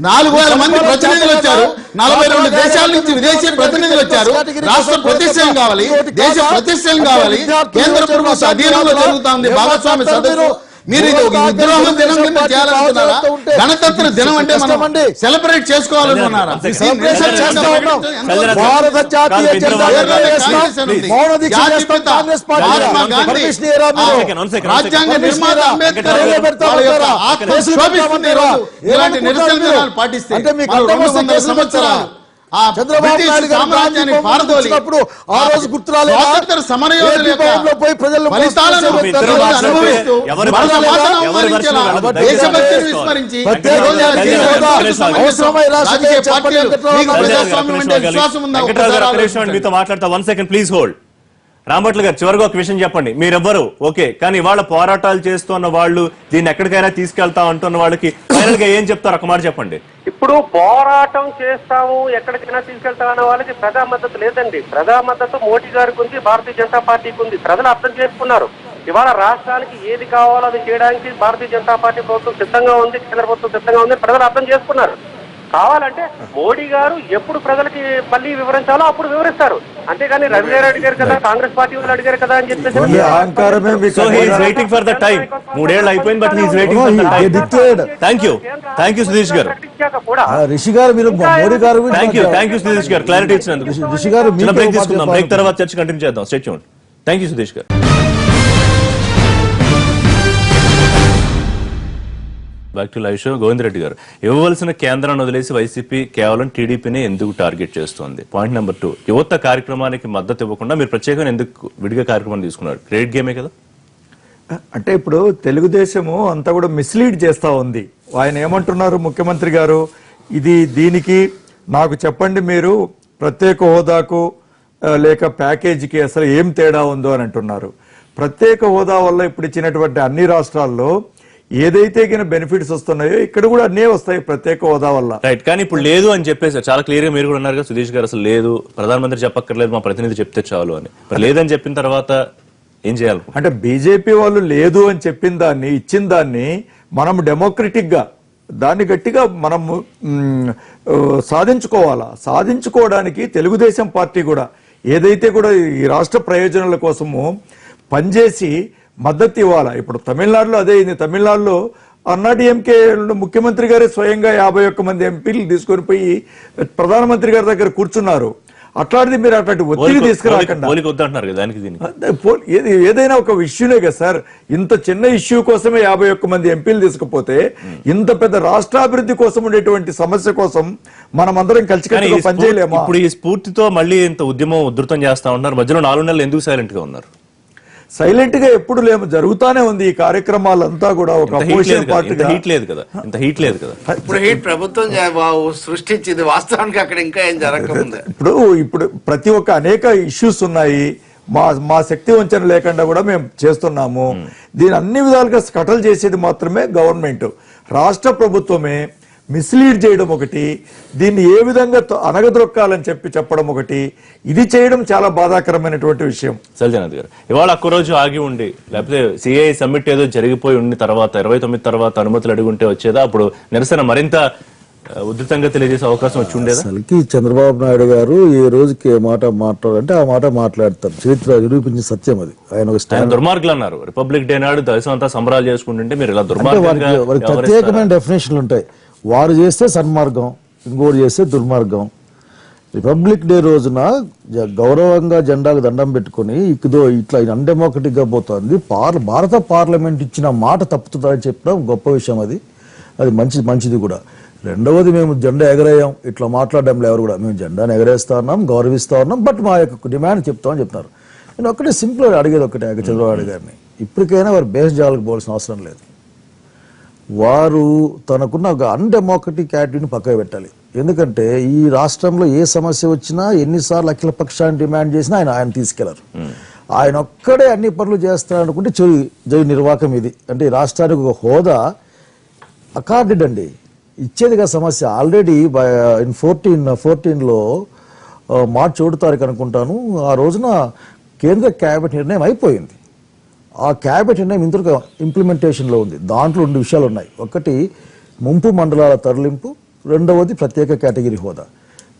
4000 మంది ప్రతినిధులు వచ్చారు, 42 దేశాల నుంచి విదేశీ ప్రతినిధులు వచ్చారు. రాష్ట్ర ప్రతిష్టం కావాలి, దేశ ప్రతిష్టం కావాలి. కేంద్ర ప్రభుత్వ అధీనంలో జరుగుతుంది భాగస్వామ్య సదస్సు. మీరు ఇది ఒక విద్రోహ దినం కింద చేయాలనుకున్నారా? గణతంత్ర దినం అంటే మనం సెలబ్రేట్ చేసుకోవాలనుకున్నారా? భారత జాతీయ రాజ్యాంగ నిర్మాత అంబేద్కర్ ఇలాంటి నిరసన దినాలు పాటిస్తే 200 సంవత్సరాలు ఆ చంద్రబాబు బ్రిటిష్ నాయుడు గారు సామ్రాజ్యాన్ని గాంధీ పారదోలి వచ్చినప్పుడు ఆ రోజు గుర్తు రాలేదా? స్వాతంత్ర సమరయోధుల యొక్క ఏపీ పోయి ప్రజలను ఫలితాలను మోసం చేసే ఇద్దరు ఈరోజు మాట్లాడితే అనుభవిస్తూ ఎవరి వాళ్ళ version మాటను ఎవరి అవమానించేలా, version వాళ్ళది దేశభక్తిని దయచేసి విస్మరించి ప్రత్యేక ఈ రోజు హోదా, రాజకీయ హోదా, సంబంధించిన అవసరమా ఇలా రాజకీయ చెప్పండి, పార్టీలు వెంకట్రావు మీకు గారు. ప్రజాస్వామ్యం అంటే విశ్వాసం ఉందా? ఒక్కసారి ఆలోచించండి. మీతో మాట్లాడతా 1 సెకండ్ ప్లీజ్ హోల్డ్. రాంభట్ల గారు చివరిగా ఒక విషయం చెప్పండి. మీరెవ్వరు ఓకే, కానీ వాళ్ళ పోరాటాలు చేస్తున్న వాళ్ళు దీన్ని ఎక్కడికైనా తీసుకెళ్తా అంటున్న వాళ్ళకి ఫైనల్ గా ఏం చెప్తారు? ఒక మాట చెప్పండి. ఇప్పుడు పోరాటం చేస్తాము ఎక్కడికైనా తీసుకెళ్తామన్న వాళ్ళకి ప్రజా మద్దతు లేదండి. ప్రజా మద్దతు మోడీ గారికి ఉంది, భారతీయ జనతా పార్టీకి ఉంది. ప్రజలు అర్థం చేసుకున్నారు. ఇవాళ రాష్ట్రానికి ఏది కావాలో అది చేయడానికి భారతీయ జనతా పార్టీ ప్రభుత్వం సిద్ధంగా ఉంది, కేంద్ర ప్రభుత్వం సిద్ధంగా ఉంది. ప్రజలు అర్థం చేసుకున్నారు. కావాలంటే మోడీ గారు ఎప్పుడు ప్రజలకి మళ్ళీ వివరించాలో అప్పుడు వివరిస్తారు. అంతేగాని రవి గారు అడిగారు కదా, కాంగ్రెస్ పార్టీ వాళ్ళు అడిగారు కదా అని ఓన్లీ అహంకారమే మీకు so he's waiting for the time. 3 ఏళ్ళు అయిపోయింది, but he's waiting for the He time. declared. Thank you Sudheesh garu. ప్రకటించాక కూడా రిషి గారు మీరు మోడీ గారు గురించి థ్యాంక్ యూ సుధీష్ గారు క్లారిటీ ఇచ్చినందుకు. రిషి గారు చిన్న మీకే బ్రేక్ ఒక మాట తీసుకుందాం. చెప్పాలి. బ్రేక్ తర్వాత చర్చ కంటిన్యూ చేద్దాం. Stay tuned. Thank you Sudheesh garu. Back to live show. Govinda Reddy garu, ఇవ్వవలసిన కేంద్రాన్ని వదిలేసి వైసీపీ కేవలం టీడీపీని ఎందుకు టార్గెట్ చేస్తోంది? పాయింట్ నెంబర్ 2, యువత కార్యక్రమానికి మద్దతు ఇవ్వకుండా మీరు ప్రత్యేకంగా ఎందుకు విడిగా కార్యక్రమాన్ని తీసుకున్నారు? క్రెడిట్ గేమే కదా. అంటే ఇప్పుడు తెలుగుదేశము అంతా కూడా మిస్లీడ్ చేస్తా ఉంది. ఆయన ఏమంటున్నారు ముఖ్యమంత్రి గారు, దీనికి నాకు చెప్పండి మీరు ప్రత్యేక హోదాకు లేక ప్యాకేజీకి అసలు ఏం తేడా ఉందో అని అంటున్నారు. ప్రత్యేక హోదా వల్ల ఇప్పుడు ఇచ్చినటువంటి అన్ని రాష్ట్రాల్లో ఏదైతే బెనిఫిట్స్ వస్తున్నాయో ఇక్కడ కూడా అన్నీ వస్తాయి ప్రత్యేక హోదా వల్ల. రైట్, కానీ ఇప్పుడు లేదు అని చెప్పేసి చాలా క్లియర్ గా మీరు కూడా ఉన్నారు కదా సుధీష్ గారు, అసలు లేదు, ప్రధానమంత్రి చెప్పక్కర్లేదు, మా ప్రతినిధి చెప్తే చాలు అని. మరి లేదని చెప్పిన తర్వాత ఏం చేయాలి? అంటే బీజేపీ వాళ్ళు లేదు అని చెప్పిన దాన్ని, ఇచ్చిన దాన్ని మనం డెమోక్రటిక్ గా దాన్ని గట్టిగా మనము సాధించుకోవడానికి తెలుగుదేశం పార్టీ కూడా ఏదైతే కూడా ఈ రాష్ట్ర ప్రయోజనాల కోసము పనిచేసి మద్దతు ఇవ్వాలా. ఇప్పుడు తమిళనాడులో అదే అయింది. తమిళనాడులో అన్నాడీఎంకే ముఖ్యమంత్రి గారే స్వయంగా 51 మంది ఎంపీలు తీసుకొని పోయి ప్రధానమంత్రి గారి దగ్గర కూర్చున్నారు. అట్లాంటిది మీరు అట్లాంటి ఒత్తిడి తీసుకురాకుండా ఏదైనా ఒక ఇష్యూనే కదా సార్. ఇంత చిన్న ఇష్యూ కోసమే 51 మంది ఎంపీలు తీసుకుపోతే ఇంత పెద్ద రాష్ట్రాభివృద్ధి కోసం ఉండేటువంటి సమస్య కోసం మనం అందరం కలిసి పనిచేయలేమా? ఇప్పుడు ఈ స్ఫూర్తితో మళ్ళీ ఇంత ఉద్యమం ఉధృతం చేస్తా ఉన్నారు. మధ్యలో 4 నెలలు ఎందుకు సైలెంట్ గా ఉన్నారు? సైలెంట్ గా ఎప్పుడు లేము, జరుగుతానే ఉంది ఈ కార్యక్రమాలంతా కూడా. ఒక అపోజిషన్ పార్టీ హీట్ లేదు కదా, ఇంత హీట్ లేదు కదా. ఇప్పుడు హీట్ ప్రభుత్వం సృష్టించింది, వాస్తవానికి అక్కడ ఇంకా ఏం జరగకుండా. ఇప్పుడు ప్రతి ఒక్క అనేక ఇష్యూస్ ఉన్నాయి. మా శక్తి వంచన లేకుండా కూడా మేము చేస్తున్నాము. దీని అన్ని విధాలుగా కట్టలు చేసేది మాత్రమే గవర్నమెంట్. రాష్ట్ర ప్రభుత్వమే మిస్లీడ్ చేయడం ఒకటి, దీన్ని ఏ విధంగా అనగదొక్కాలని చెప్పడం ఒకటి, ఇది చేయడం చాలా బాధాకరమైనటువంటి విషయం. సల్జనాథ్ గారు, ఇవాళ ఒక్కరోజు ఆగి ఉండి లేకపోతే సిఐ సమ్మిట్ ఏదో జరిగిపోయి ఉండి తర్వాత 29 తర్వాత అనుమతులు అడుగుంటే వచ్చేదా? అప్పుడు నిరసన మరింత ఉధృతంగా తెలియజేసే అవకాశం వచ్చి ఉండేదా? అసలుకి చంద్రబాబు నాయుడు గారు ఏ రోజుకి ఏ మాట మాట్లాడాలంటే ఆ మాట మాట్లాడతారు. చరిత్ర నిరూపించిన సత్యం అది. ఆయన దుర్మార్గులు అన్నారు. రిపబ్లిక్ డే నాడు దేశం అంతా సంబరాలు చేసుకుంటుంటే మీరు ఇలా వారికి ప్రత్యేకమైన డెఫినేషన్లు ఉంటాయి. వారు చేస్తే సన్మార్గం, ఇంకోటి చేస్తే దుర్మార్గం. రిపబ్లిక్ డే రోజున గౌరవంగా జెండాకు దండం పెట్టుకుని ఇట్లా అన్డెమోక్రటిక్ గా పోతుంది. భారత పార్లమెంట్ ఇచ్చిన మాట తప్పుతుందని చెప్పడం గొప్ప విషయం. అది మంచిది కూడా. రెండవది, మేము జెండా ఎగరేయం ఇట్లా మాట్లాడడంలో ఎవరు కూడా. మేము జెండాను ఎగరేస్తా ఉన్నాం, గౌరవిస్తా ఉన్నాం, బట్ మా యొక్క డిమాండ్ చెప్తామని చెప్తున్నారు. నేను ఒక్కటే సింపుల్ అడిగేది ఒకటే చంద్రబాబు నాయుడు గారిని, ఇప్పటికైనా వారు బేస్జాలకు పోవాల్సిన అవసరం లేదు. వారు తనకున్న ఒక అన్డెమోక్రటిక్ యాటిట్యూడ్ని పక్కకు పెట్టాలి. ఎందుకంటే ఈ రాష్ట్రంలో ఏ సమస్య వచ్చినా ఎన్నిసార్లు అఖిల పక్షాన్ని డిమాండ్ చేసినా ఆయన తీసుకెళ్లరు. ఆయన ఒక్కడే అన్ని పనులు చేస్తారనుకుంటే జై నిర్వాకం ఇది. అంటే ఈ రాష్ట్రానికి ఒక హోదా అకార్డెడ్ అండి, ఇచ్చేదిగా సమస్య. ఆల్రెడీ 14లో మార్చి 1 తారీఖు అనుకుంటాను, ఆ రోజున కేంద్ర క్యాబినెట్ నిర్ణయం అయిపోయింది. ఆ క్యాబినెట్ నిర్ణయం ఇంతగా ఇంప్లిమెంటేషన్లో ఉంది. దాంట్లో 2 విషయాలు ఉన్నాయి. ఒకటి ముంపు మండలాల తరలింపు, రెండవది ప్రత్యేక కేటగిరీ హోదా.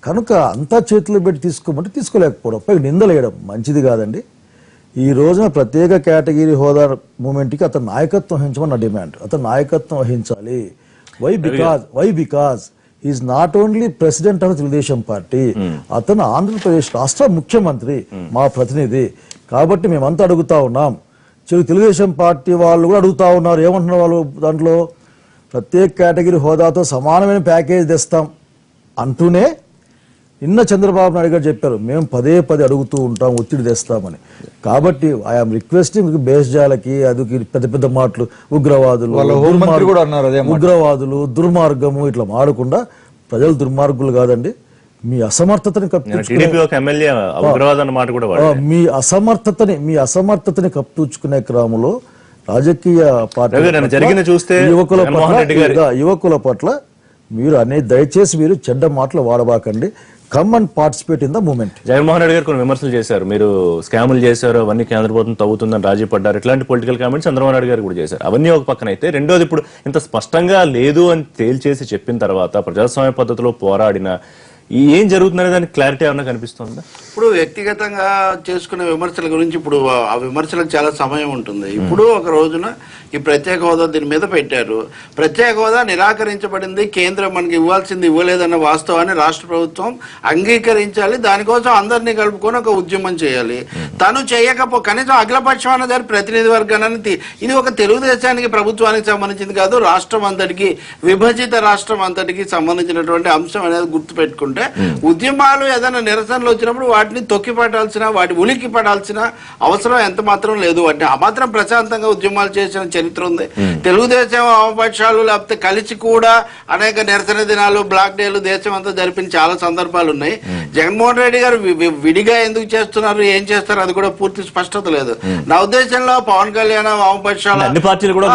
కనుక అంతా చేతులు పెట్టి తీసుకోమంటే తీసుకోలేకపోవడం, పైగా నిందలేయడం మంచిది కాదండి. ఈ రోజున ప్రత్యేక కేటగిరీ హోదా మూమెంట్కి అతను నాయకత్వం వహించమని నా డిమాండ్. అతను నాయకత్వం వహించాలి. Why because is not only president of Telugu Desam party, అతను ఆంధ్రప్రదేశ్ రాష్ట్ర ముఖ్యమంత్రి, మా ప్రతినిధి. కాబట్టి మేమంతా అడుగుతా ఉన్నాం, తెలుగుదేశం పార్టీ వాళ్ళు కూడా అడుగుతా ఉన్నారు. ఏమంటున్నారు వాళ్ళు? దాంట్లో ప్రత్యేక కేటగిరీ హోదాతో సమానమైన ప్యాకేజ్ తెస్తాం అంటూనే నిన్న చంద్రబాబు నాయుడు గారు చెప్పారు, మేము పదే అడుగుతూ ఉంటాం, ఒత్తిడి తెస్తామని. కాబట్టి ఐఎమ్ రిక్వెస్టింగ్ బేస్జాలకి అది పెద్ద పెద్ద మాటలు, ఉగ్రవాదులు, వాళ్ళ హోంమంత్రి కూడా అన్నారు అదే మాట. ఉగ్రవాదులు, దుర్మార్గము ఇట్లా మాడకుండా, ప్రజలు దుర్మార్గులు కాదండి, మీ అసమర్థతని టీడీపీ ఒక ఎమ్మెల్యే ఉగ్రవాదం అన్న మాట కూడా వాడారు. మీ అసమర్థతని కప్పించుకునే క్రమంలో రాజకీయ పార్టీ జరిగింది చూస్తే యువకుల పట్ల మీరు దయచేసి మీరు చెడ్డ మాటలు వాడబాకండి. Come and participate in the movement. Jaganmohan Reddy garu కొన్ని విమర్శలు చేశారు, మీరు స్కాములు చేశారు, అవన్నీ కేంద్ర ప్రభుత్వం తవ్వుతుందని రాజీ పడ్డారు, ఇట్లాంటి పొలిటికల్ కామెంట్స్ చంద్రబాబు నాయుడు గారు కూడా చేశారు. అవన్నీ ఒక పక్కన అయితే, రెండోది ఇప్పుడు ఇంత స్పష్టంగా లేదు అని తేల్చేసి చెప్పిన తర్వాత ప్రజాస్వామ్య పద్ధతిలో పోరాడిన ఏం జరుగుతుందనే దానికి క్లారిటీ ఏమన్నా కనిపిస్తుందా? ఇప్పుడు వ్యక్తిగతంగా చేసుకునే విమర్శల గురించి ఇప్పుడు ఆ విమర్శలకు చాలా సమయం ఉంటుంది. ఇప్పుడు ఒక రోజున ఈ ప్రత్యేక హోదా దీని మీద పెట్టారు. ప్రత్యేక హోదా నిరాకరించబడింది, కేంద్రం మనకి ఇవ్వాల్సింది ఇవ్వలేదన్న వాస్తవాన్ని రాష్ట్ర ప్రభుత్వం అంగీకరించాలి. దానికోసం అందరినీ కలుపుకొని ఒక ఉద్యమం చేయాలి. తను కనీసం అఖిలపక్షం గారి ప్రతినిధి వర్గాన్ని, ఇది ఒక తెలుగుదేశానికి ప్రభుత్వానికి సంబంధించింది కాదు, రాష్ట్రం అంతటికి, విభజిత రాష్ట్రం అంతటికి సంబంధించినటువంటి అంశం అనేది గుర్తుపెట్టుకుంటే, ఉద్యమాలు ఏదైనా నిరసనలు వచ్చినప్పుడు వాటిని తొక్కిపట్టాల్సిన, వాటి ఉలికి పడాల్సిన అవసరం ఎంత మాత్రం లేదు. వాటిని అమాత్రం ప్రశాంతంగా ఉద్యమాలు చేసిన చరిత్ర ఉంది. తెలుగుదేశం వామపక్షాలు లేకపోతే కలిసి కూడా అనేక నిరసన దినాలు, బ్లాక్ డేలు దేశం అంతా జరిపిన చాలా సందర్భాలు ఉన్నాయి. జగన్మోహన్ రెడ్డి గారు విడిగా ఎందుకు చేస్తున్నారు, ఏం చేస్తారు, అది కూడా పూర్తి స్పష్టత లేదు. నా ఉద్దేశంలో పవన్ కళ్యాణ్ వామపక్షాలు అన్ని పార్టీలు కూడా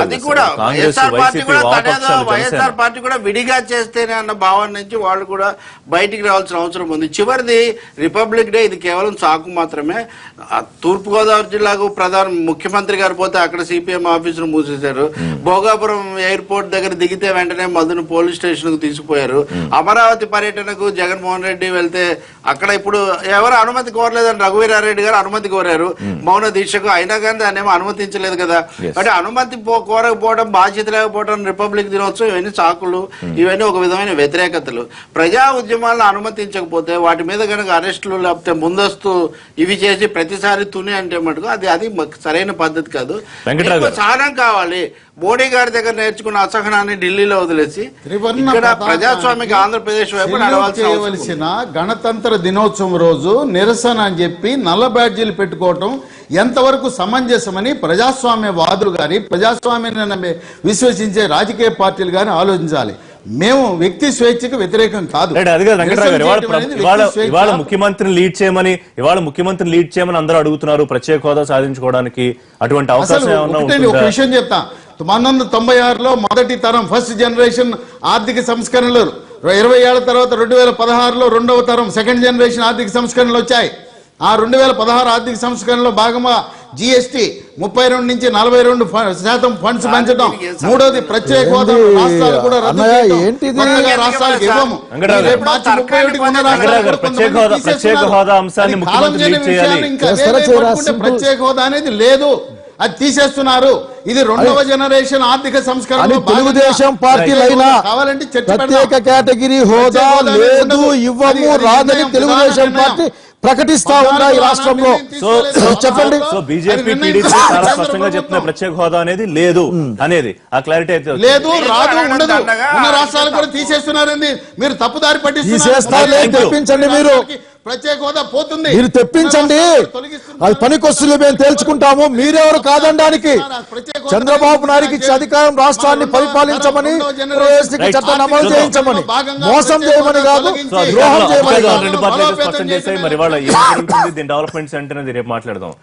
అది కూడా వైఎస్ఆర్ పార్టీ కూడా విడిగా చేస్తేనే అన్న భావన నుంచి వాళ్ళు కూడా బయటికి రావాల్సిన అవసరం ఉంది. చివరిది రిపబ్లిక్ డే, ఇది కేవలం సాకు మాత్రమే. తూర్పుగోదావరి జిల్లాకు ముఖ్యమంత్రి గారు పోతే అక్కడ సిపిఎం ఆఫీసును మూసేశారు. భోగాపురం ఎయిర్పోర్ట్ దగ్గర దిగితే వెంటనే మధును పోలీస్ స్టేషన్ కు తీసుకుపోయారు. అమరావతి పర్యటనకు జగన్మోహన్ రెడ్డి వెళ్తే అక్కడ ఇప్పుడు ఎవరు అనుమతి కోరలేదని రఘువీరారెడ్డి గారు అనుమతి కోరారు మౌన దీక్షకు, అయినా కానీ దాన్ని ఏమో అనుమతించలేదు కదా. అంటే అనుమతి కోరకపోవడం, బాధ్యత లేకపోవడం, రిపబ్లిక్ దినోత్సవం, ఇవన్నీ సాకులు, ఇవన్నీ ఒక విధమైన వ్యతిరేకతలు. ప్రజా ఉద్యమాలను అనుమతించకపోతే వాటి మీద కనుక అరెస్టులు లేకపోతే ముందస్తు ఇవి చేసి ప్రతిసారి తుని అంటే మటుకు అది సరైన పద్ధతి కాదు. సహనం కావాలి. మోడీ గారి దగ్గర నేర్చుకున్న అసహనాన్ని ఢిల్లీలో వదిలేసి ఇక్కడ ప్రజాస్వామిక ఆంధ్రప్రదేశ్ వైపు చేయవలసిన గణతంత్ర దినోత్సవం రోజు నిరసన అని చెప్పి నల్ల బ్యాడ్జీలు పెట్టుకోవటం ఎంతవరకు సమంజసమని ప్రజాస్వామ్య వాదులు కానీ, ప్రజాస్వామ్యాన్ని విశ్వసించే రాజకీయ పార్టీలు కానీ ఆలోచించాలి. మేము వ్యక్తి స్వేచ్ఛకు వ్యతిరేకం కాదు. ఇవాళ ముఖ్యమంత్రిని లీడ్ చేయమని అందరూ అడుగుతున్నారు ప్రత్యేక హోదా సాధించుకోవడానికి. అటువంటి అవకాశం ఒక విషయం చెప్తా, 1996లో మొదటి తరం ఫస్ట్ జనరేషన్ ఆర్థిక సంస్కరణలు, 20 ఏళ్ల తర్వాత 2016లో రెండవ తరం సెకండ్ జనరేషన్ ఆర్థిక సంస్కరణలు వచ్చాయి. ఆ 2016 ఆర్థిక సంస్కరణలో భాగంగా జిఎస్టీ 32 నుంచి 42% ఫండ్స్ పెంచడం, మూడోది ప్రత్యేక హోదా రాష్ట్రాలు కూడా రద్దు చేయడం, రాష్ట్రాలకు ఇవ్వము. ప్రత్యేక హోదా అంశాన్ని ప్రత్యేక హోదా అనేది లేదు, అది తీసేస్తున్నారు. ఇది రెండవ జనరేషన్ ఆర్థిక సంస్కరణ. తెలుగుదేశం పార్టీలైనా కావాలంటే ప్రత్యేక కేటగిరీ హోదా లేదు, ఇవ్వము, రాదని తెలుగుదేశం పార్టీ ప్రకటిస్తా ఉందా ఈ రాష్ట్రంలో? చెప్పండి. సో బీజేపీ, టీడీపీ చాలా స్పష్టంగా చెప్తున్న ప్రత్యేక హోదా అనేది లేదు అనేది ఆ క్లారిటీ అయితే లేదు, రాదు, ఉండదు. ఉన్న రాష్ట్రాలు కూడా తీసేస్తున్నారండి. మీరు తప్పుదారి పట్టిస్తారు. తెప్పించండి, మీరు ప్రత్యేక హోదా పోతుంది, మీరు తెప్పించండి, అది పనికొస్తుంది, మేము తేల్చుకుంటాము. మీరెవరు కాదనడానికి? చంద్రబాబు నాయుడుకి ఇచ్చే అధికారం రాష్ట్రాన్ని పరిపాలించమని, చట్టాన్ని అమలు చేయించమని, మోసం చేయమని కాదు, ద్రోహం చేయమని కాదు. రెండు పార్టీలు స్పష్టం చేశాయి. మరి వాళ్ళ ఏం జరుగుతుంది, దీని డెవలప్మెంట్ సెంటర్ అనేది రేపు మాట్లాడదాం.